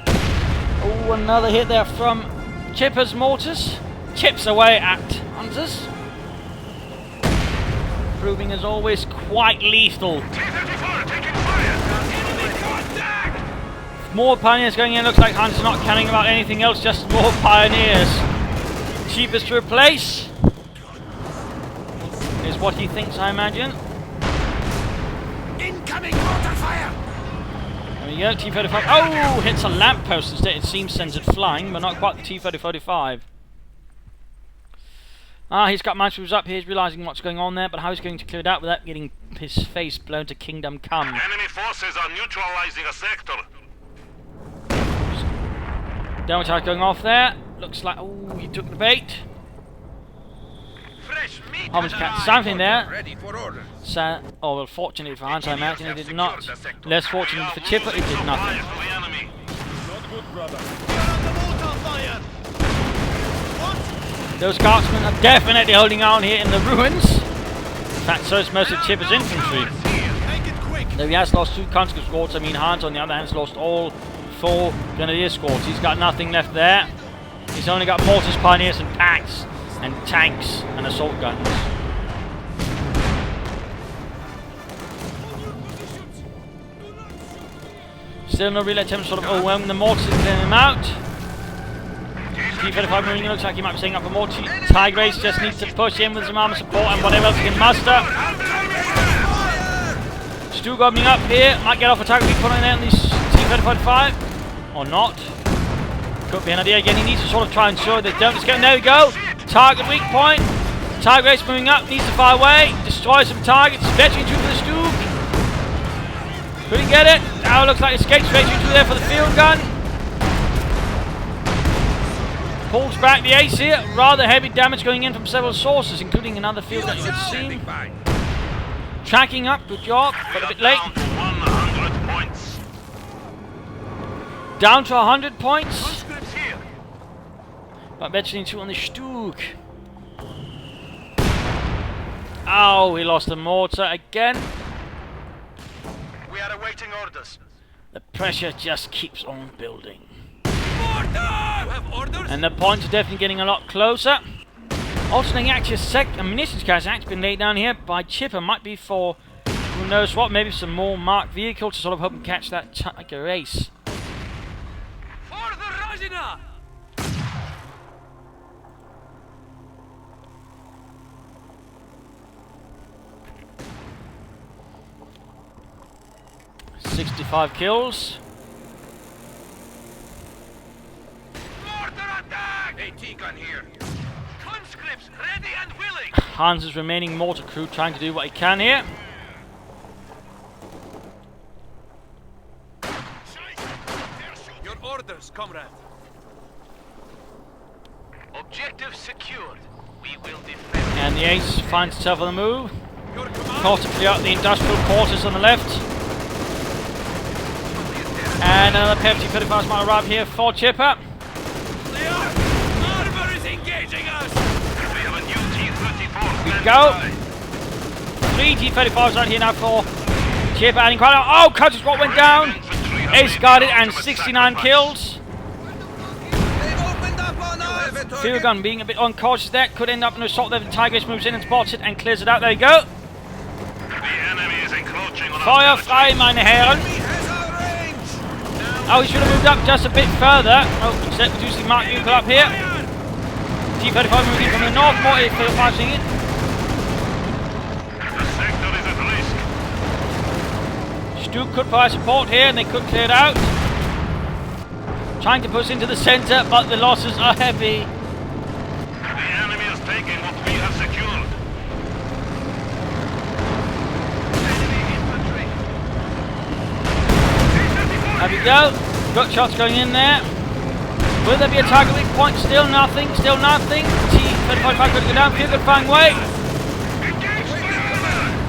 Oh, another hit there from Chipper's mortars. Chips away at Hunters. Proving as always quite lethal. T-34 taking fire. Enemy contact! More pioneers going in. Looks like Hunters not caring about anything else, just more pioneers. Cheapest to replace is what he thinks, I imagine. Incoming mortar fire! There we go, T-35. Oh, hits a lamppost instead. It seems sends it flying, but not quite the T-35. Ah, he's got minesweepers up here. He's realising what's going on there, but how he's going to clear it out without getting his face blown to Kingdom Come. Enemy forces are neutralizing a sector. Demo charge going off there. Looks like, oh, he took the bait. Fresh meat! Almost catch something there. Ready for order. So, oh, well, fortunately for Hans, I imagine he did not. Less fortunate for Chipper, he did nothing. Supplies to the enemy. Those guardsmen are definitely holding on here in the ruins. In fact, so is most of Chipper's infantry. Though he has lost 2 conscript squads, I mean, Hans, on the other hand, has lost all 4 grenadier squads. He's got nothing left there. He's only got mortars, pioneers, and packs, and tanks, and assault guns. Still no real attempt to sort of overwhelm the mortars and clear him out. T-35 moving, looks like he might be setting up for more. Tiger Ace just needs to push in with some armor support and whatever else he can muster. Stu gobbling up here, might get off a target weak point in there on these T-35, or not. Could be an idea again, he needs to sort of try and ensure they don't escape. There we go, target weak point. Tiger Ace moving up, needs to fire away, destroy some targets, veteran 2 for the Stu. Could he get it? Now it looks like escapes veteran 2 there for the field gun. Pulls back the ace here, rather heavy damage going in from several sources, including another field that you can see. Tracking up, good job, but a bit late. Down to 100 points. Down to 100 points. Conscripts here. But veteran 2 on the Stug. Oh, he lost the mortar again. We are awaiting orders. The pressure just keeps on building. Mortar! You have orders? And the points are definitely getting a lot closer. Alternating actually a munitions carrier has actually been laid down here by Chipper. Might be for who knows what, maybe some more marked vehicles to sort of hope and catch that Tiger Ace. For the Rajina! 65 kills. Mortar attack! AT gun here. Conscripts ready and willing. Hans' remaining mortar crew trying to do what he can here. Your course, comrade. Objective secured. We will defend. And the Ace finds itself on the move. Your command. Caught to clear out the industrial quarters on the left. And another pair of T-35s might arrive here for Chipper. They are. Armor is engaging us. We have a new T-34. We go. 3 T-35s right here now for Chipper adding quite a... Oh, catches what went down. Ace guarded and 69 kills. They've opened up on us. Field gun being a bit uncautious there. Could end up in an assault there. The Tiger Ace moves in and spots it and clears it out. There you go. The enemy is encroaching on Feuer our frei, meine Herren. He has our range. Oh, he should have moved up just a bit further. Oh, instead reducing Mark Bugle up here. T-35 moving from the north, more T-35 seeing it. The sector is at risk. Stu could provide support here and they could clear it out. Trying to push into the centre, but the losses are heavy. The enemy is taking what we have secured. There we go. Got shots going in there. Will there be a target weak point? Still nothing, still nothing. T-35 could go down, Field gun firing way.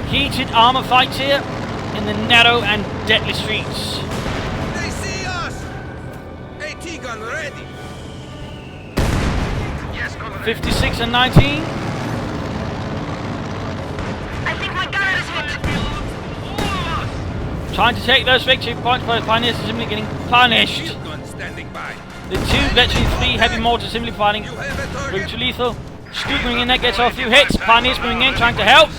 Heated armour fights here in the narrow and deadly streets. They see us. AT gun ready. Yes, comrade. 56 and 19. I think my gunner is hit. Trying to take those victory points, but the Pioneers are simply getting punished. Shield gun standing by. The 2, literally 3 heavy mortars simply fighting You have a through target. to lethal. Stu moving in there, gets off a few hits. Pioneers moving in, trying to help.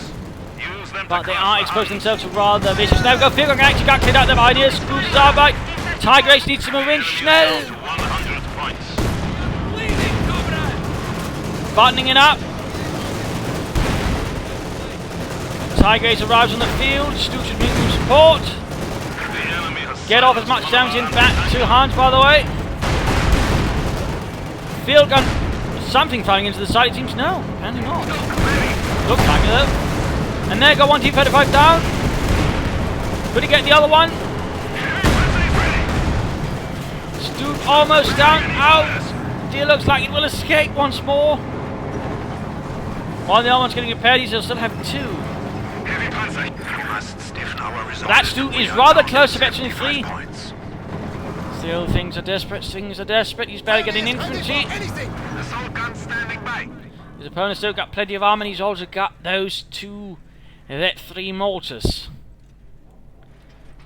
Use them But to they cross are the exposing line. themselves to rather vicious. There we go, Field gun actually got cleared out there. Pioneers, Scrooge's Arbeit. Tiger Ace needs to move in, schnell. 100 points. Bleeding, comrade. Buttoning it up. Tiger Ace arrives on the field. Stu should meet with support. The enemy has Get off as much damage in back to Hans, by the way. Field gun, something firing into the side, it seems. No, apparently not. Looks like it though. And there go one T-35 down. Could he get the other one? Stu almost down. Out. Deer looks like it will escape once more. While the other one's getting repaired, he'll still have 2. Heavy panzer. We must stiffen our resolve. That Stu is rather close to getting 3. Points. Still, things are desperate. Things are desperate. He's barely getting infantry. Anything. Assault gun standing by. His opponent's still got plenty of armor, and he's also got those 2, that 3 mortars.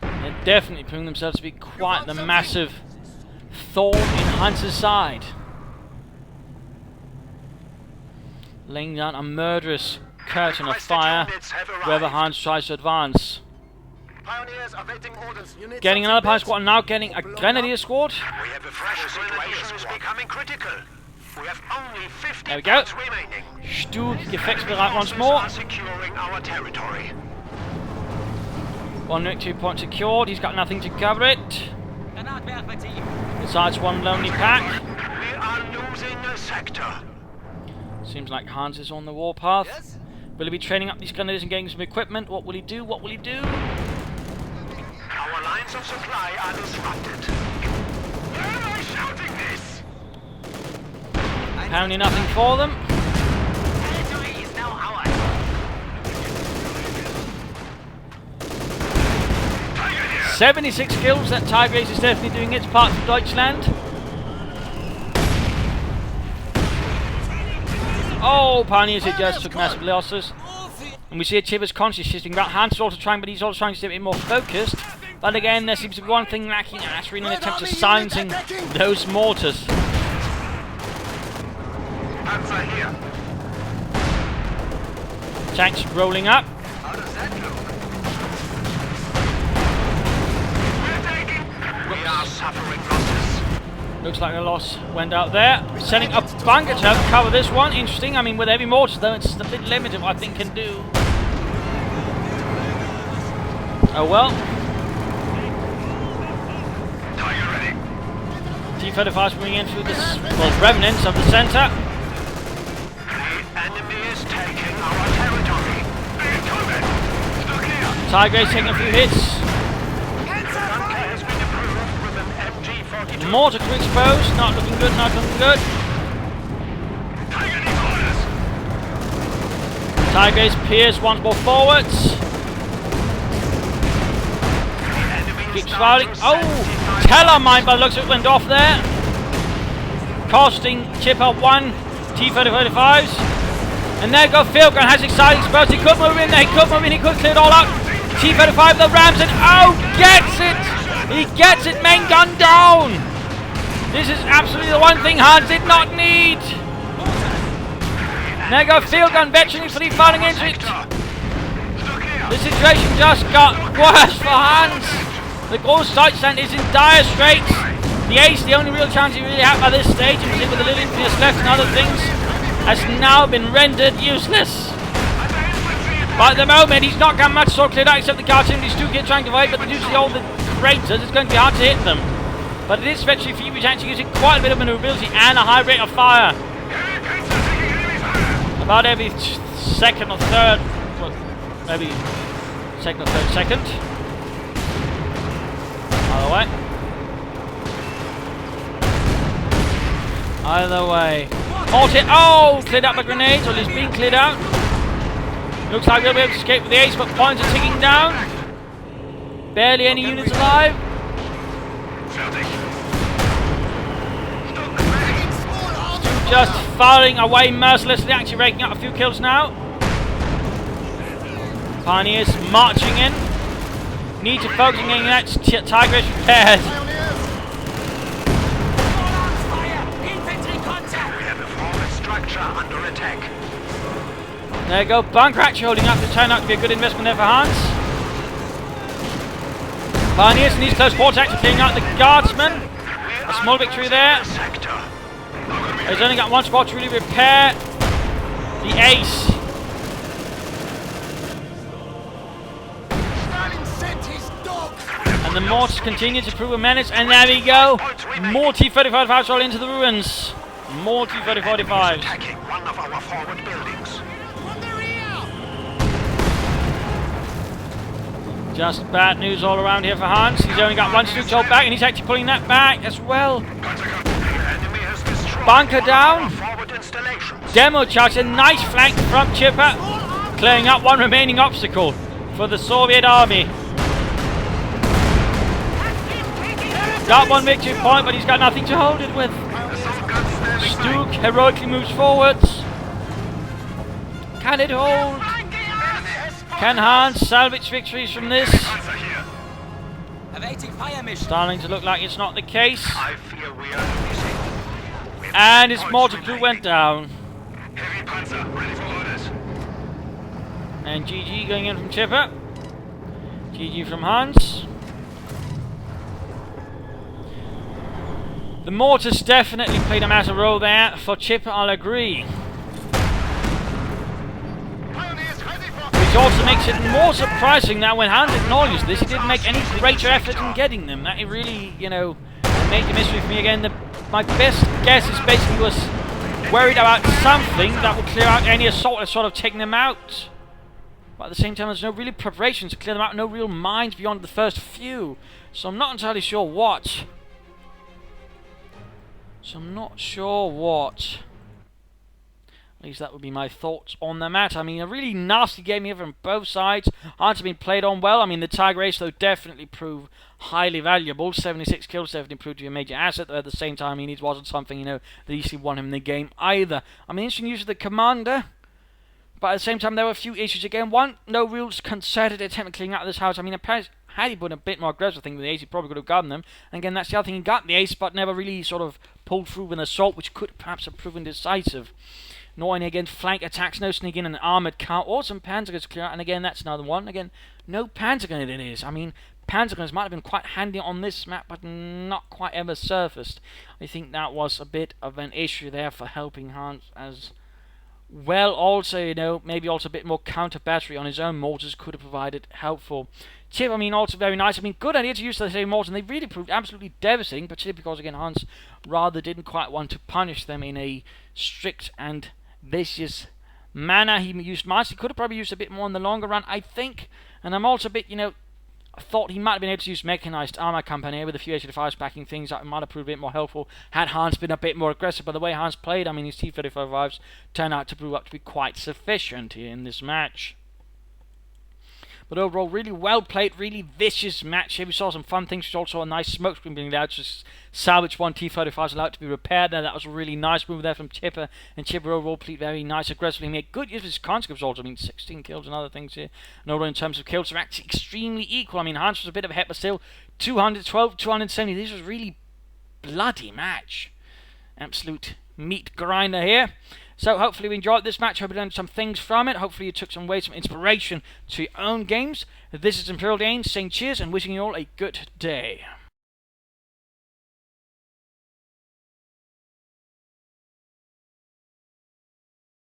They're definitely proving themselves to be quite the massive thorn in Hunter's side. Laying down a murderous curtain of fire wherever Hans tries to advance. Pioneers awaiting orders. You need Getting something another Pioneer better. squad, now getting a Grenadier squad. We have a fresh situation is becoming critical. We have only 50 There we go. points remaining. Stu gefechtsbereit once more. Forces are securing our territory. 1 victory point secured, he's got nothing to cover it. Besides one lonely pack. We are losing a sector. Seems like Hans is on the warpath. Yes? Will he be training up these Grenadiers and getting some equipment? What will he do? What will he do? Our lines of supply are disrupted. Where am I shouting this? Apparently nothing for them. Territory is now ours. Tiger here. 76 kills, that Tiger Ace is definitely doing its part for Deutschland. Oh, Pioneers it just took massive losses. And we see a Chivers conscious shifting about. Hans is also trying, but he's also trying to stay a bit more focused. But again, there seems to be one thing lacking, and that's really an attempt to silencing those mortars. Panzer here. Tanks rolling up. How does that look? We're taking. We are suffering losses. Looks like a loss went out there. Setting a bunker to help cover this one. Interesting. I mean, with heavy mortars, though, it's a bit limited what I think can do. Oh well. Tiger ready. T-35's moving in through this, well, remnants of the centre. The enemy is taking our territory. Incoming. Look here. Tiger Ace taking a few hits. The bunker has been improved with an MG-42. Mortar crew exposed. Not looking good, not looking good. Tigers Pierce once more forwards. Keeps firing. Oh! Tellermine by the looks of it went off there. Costing Chipper 1 T-30-35s. And there go Field Gun, has exciting exposed. He could move in there, he could move in, he could clear it all up. T-35, the rams it. Oh! Gets it! He gets it, main gun down! This is absolutely the one thing Hans did not need. And there go Field Gun, veteran fleet firing into it. The situation just got worse for Hans. The Ghost Sight Stand is in dire straits. The ace, the only real chance he really had by this stage, and with a little influence left and other things, has now been rendered useless. But at the moment, he's not got much so cleared out except the guards him. These two kids trying to fight, but due to all the craters, it's going to be hard to hit them. But it is especially for you, which actually using quite a bit of maneuverability and a high rate of fire. About every second or third, well, maybe second or third second. Either way. Either way. Oh, cleared out by grenades, or at least being cleared out. Looks like we'll be able to escape with the ace, but points are ticking down. Barely any units alive. Just firing away mercilessly, actually raking out a few kills now. Pioneers marching in. Need to focus on getting that Tigris repaired. Under attack. There you go, bunker actually holding up to turn out to be a good investment there for Hans. Pioneers in these close quarters actually clearing out the guardsmen. A small victory there. He's only got one squad to really repair the ace. And the Mortars continue to prove a menace, and there we go. More T-35 roll into the ruins. More T-30-45s. Attacking one of our forward buildings. Just bad news all around here for Hans. He's only got one Stuke back, and he's actually pulling that back as well. Enemy has destroyed Bunker down. forward installations. Demo charge, a nice flank from Chipper, clearing up one remaining obstacle for the Soviet army. Got one victory point, but he's got nothing to hold it with. Stuke heroically moves forwards. Can it hold? Can Hans salvage victories from this? Starting to look like it's not the case. I fear we are losing. And his mortar crew went down. Heavy panzer, ready for orders. And GG going in from Chipper. GG from Hans. The Mortars definitely played a massive role there. For Chipper, I'll agree. Which also makes it more surprising that when Hans acknowledged this, he didn't make any greater effort in getting them. That it really, you know, made a mystery for me again. My best guess is basically was worried about something that will clear out any assault that's sort of taking them out. But at the same time, there's no really preparation to clear them out, no real mines beyond the first few. So I'm not entirely sure what. At least that would be my thoughts on the matter. I mean, a really nasty game here from both sides. Hans have been played on well. I mean, the Tiger Ace, though, definitely proved highly valuable. 76 kills, definitely proved to be a major asset. Though at the same time, I mean, it wasn't something, you know, that easily won him the game either. I mean, interesting use of the commander. But at the same time, there were a few issues again. One, no real concerted attempt at clearing out of this house. I mean, had he been a bit more aggressive thing with the ace, he probably could have gotten them. And again, that's the other thing. He got the ace, but never really sort of pulled through with an assault, which could perhaps have proven decisive. Nor any, again, flank attacks, no sneaking in an armoured car, or some panzerguns to clear out. And again, that's another one. Again, no panzergun it is. I mean, panzerguns might have been quite handy on this map, but not quite ever surfaced. I think that was a bit of an issue there for Helpinghans as well. Also, you know, maybe also a bit more counter battery on his own mortars could have provided helpful. Chip, I mean, also very nice. I mean, good idea to use the same mortars, and they really proved absolutely devastating, particularly because, again, Hans rather didn't quite want to punish them in a strict and vicious manner. He used mice. He could have probably used a bit more in the longer run, I think. And I'm also a bit, you know, I thought he might have been able to use mechanized armor company with a few 85s backing things that might have proved a bit more helpful had Hans been a bit more aggressive. By the way Hans played, I mean, his T-35s turned out to prove up to be quite sufficient here in this match. But overall, really well played, really vicious match here. We saw some fun things. We saw also a nice smoke screen being allowed to salvage one T-35s, allowed to be repaired. Now that was a really nice move there from Chipper. And Chipper overall played very nice, aggressively made good use of his conscripts also. I mean, 16 kills and other things here. And overall, in terms of kills, they're actually extremely equal. I mean, Hans was a bit of a hit, but still, 212, 270. This was a really bloody match. Absolute meat grinder here. So hopefully you enjoyed this match. Hope you learned some things from it. Hopefully you took some ways, some inspiration to your own games. This is Imperial Dane saying cheers and wishing you all a good day.